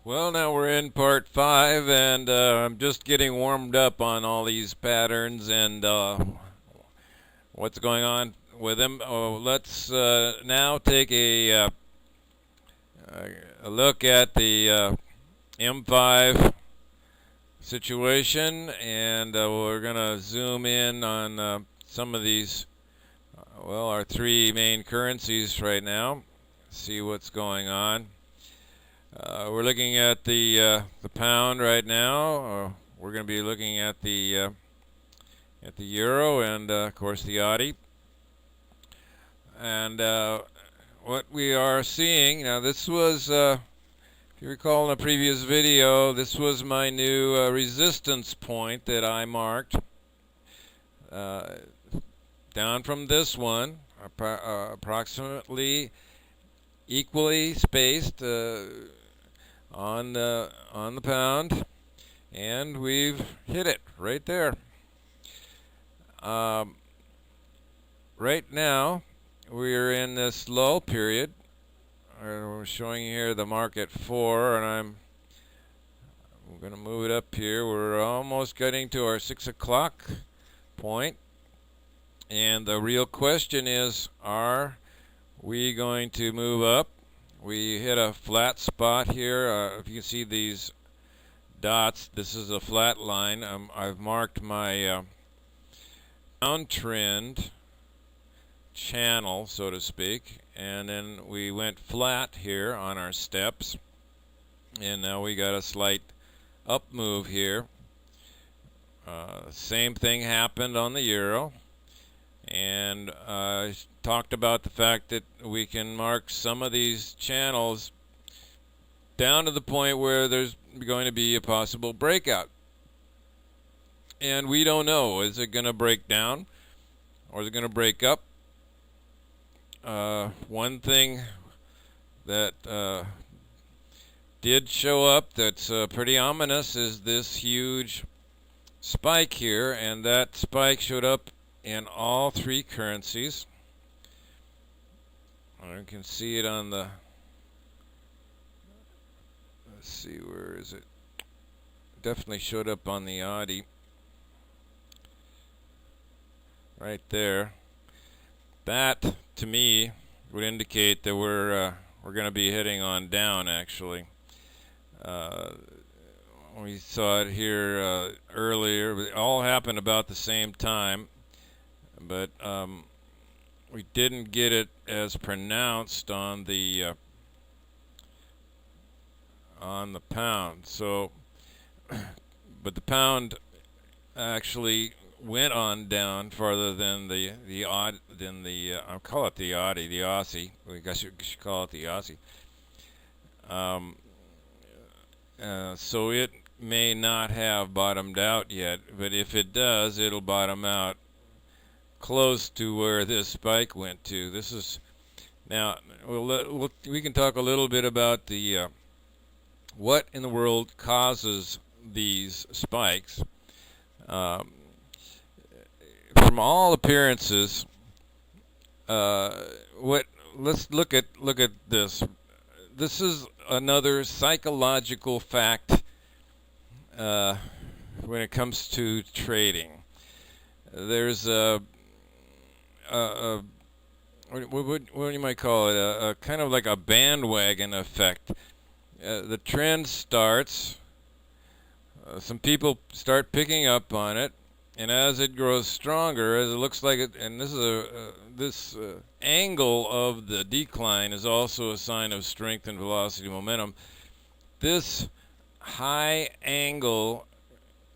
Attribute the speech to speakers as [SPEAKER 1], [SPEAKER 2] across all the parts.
[SPEAKER 1] Well, now we're in part 5, and I'm just getting warmed up on all these patterns and what's going on with them. Let's now take a look at the M5 situation, and we're going to zoom in on some of these, our three main currencies right now, see what's going on. We're looking at the pound right now. We're going to be looking at the euro and of course the Audi. And what we are seeing now, this was, if you recall in a previous video, this was my new resistance point that I marked down from this one, approximately equally spaced. On the pound, and we've hit it right there. Right now we're in this lull period. We're showing here the market 4, and I'm going to move it up here. We're almost getting to our 6 o'clock point, and the real question is, are we going to move up? We hit a flat spot here. If you can see these dots, this is a flat line. I've marked my downtrend channel, so to speak, and then we went flat here on our steps, and now we got a slight up move here. Same thing happened on the euro, and I talked about the fact that we can mark some of these channels down to the point where there's going to be a possible breakout. And we don't know. Is it going to break down or is it going to break up? One thing that did show up that's pretty ominous is this huge spike here, and that spike showed up in all three currencies. You can see it on the, let's see, where is it? Definitely showed up on the Audi. Right there. That, to me, would indicate that we're going to be heading on down, actually. We saw it here earlier. It all happened about the same time, but we didn't get it as pronounced on the pound. So, but the pound actually went on down farther than I'll call it the Audi, the Aussie. I guess you should call it the Aussie. So it may not have bottomed out yet, but if it does, it'll bottom out close to where this spike went to. This is now. We can talk a little bit about the what in the world causes these spikes. From all appearances, let's look at this. This is another psychological fact when it comes to trading. There's what you might call it, a kind of like a bandwagon effect. The trend starts, some people start picking up on it, and as it grows stronger, as it looks like it, and this is this angle of the decline is also a sign of strength and velocity momentum. This high angle,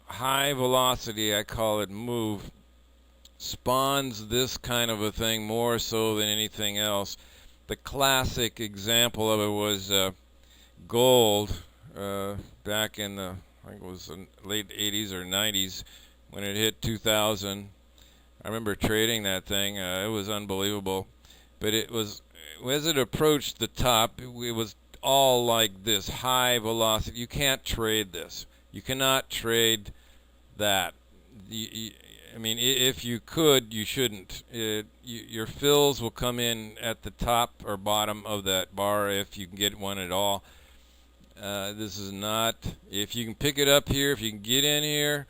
[SPEAKER 1] high velocity, I call it, move spawns this kind of a thing more so than anything else. The classic example of it was gold back in the, I think it was the late 80s or 90s when it hit 2000. I remember trading that thing. It was unbelievable. But it was, as it approached the top, it was all like this high velocity. You can't trade this. You cannot trade that. I mean, if you could, you shouldn't. Your fills will come in at the top or bottom of that bar if you can get one at all. This is not, if you can pick it up here, if you can get in here,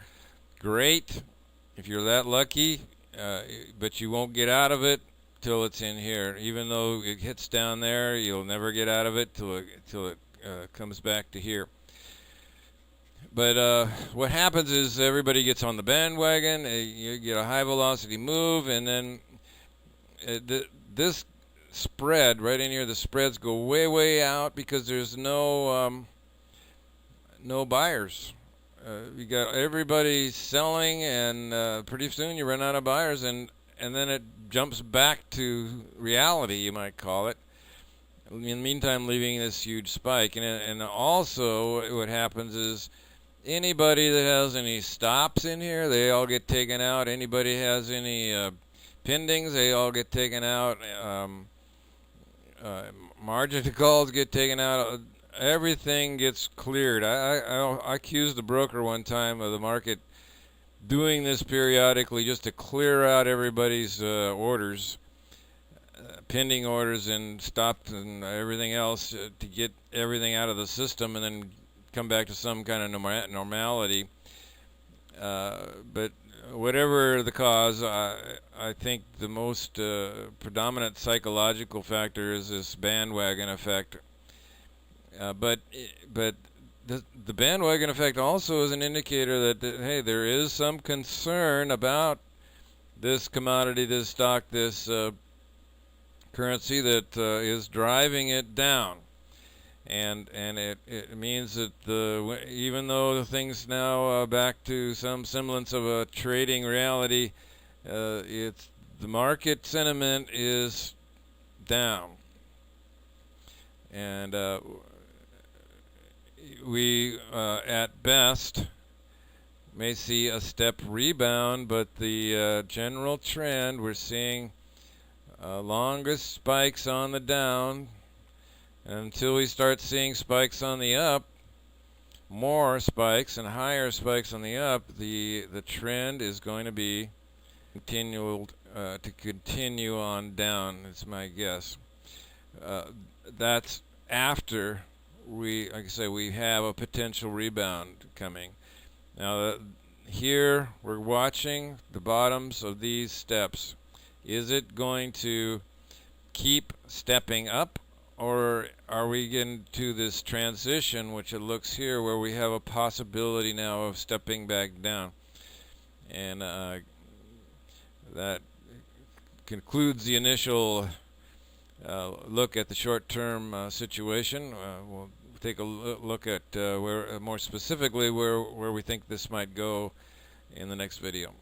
[SPEAKER 1] great. If you're that lucky, but you won't get out of it till it's in here. Even though it hits down there, you'll never get out of it till it comes back to here. But what happens is everybody gets on the bandwagon. You get a high velocity move, and then this spread right in here, the spreads go way out because there's no buyers. You got everybody selling, and pretty soon you run out of buyers, and then it jumps back to reality, you might call it. In the meantime, leaving this huge spike. And also what happens is anybody that has any stops in here, they all get taken out. Anybody has any pendings, they all get taken out. Margin calls get taken out. Everything gets cleared. I accused the broker one time of the market doing this periodically just to clear out everybody's orders, pending orders and stops and everything else to get everything out of the system and then come back to some kind of normality. But whatever the cause, I think the most predominant psychological factor is this bandwagon effect. But the bandwagon effect also is an indicator that hey, there is some concern about this commodity, this stock, this currency that is driving it down, and it means that even though the thing's now back to some semblance of a trading reality, the market sentiment is down, and we at best may see a step rebound, but the general trend, we're seeing longest spikes on the down. Until we start seeing spikes on the up, more spikes and higher spikes on the up, the trend is going to be to continue on down. It's my guess. That's after like I say, we have a potential rebound coming. Now here we're watching the bottoms of these steps. Is it going to keep stepping up, or are we getting to this transition, which it looks here, where we have a possibility now of stepping back down? And that concludes the initial look at the short-term situation. We'll take a look at where more specifically where we think this might go in the next video.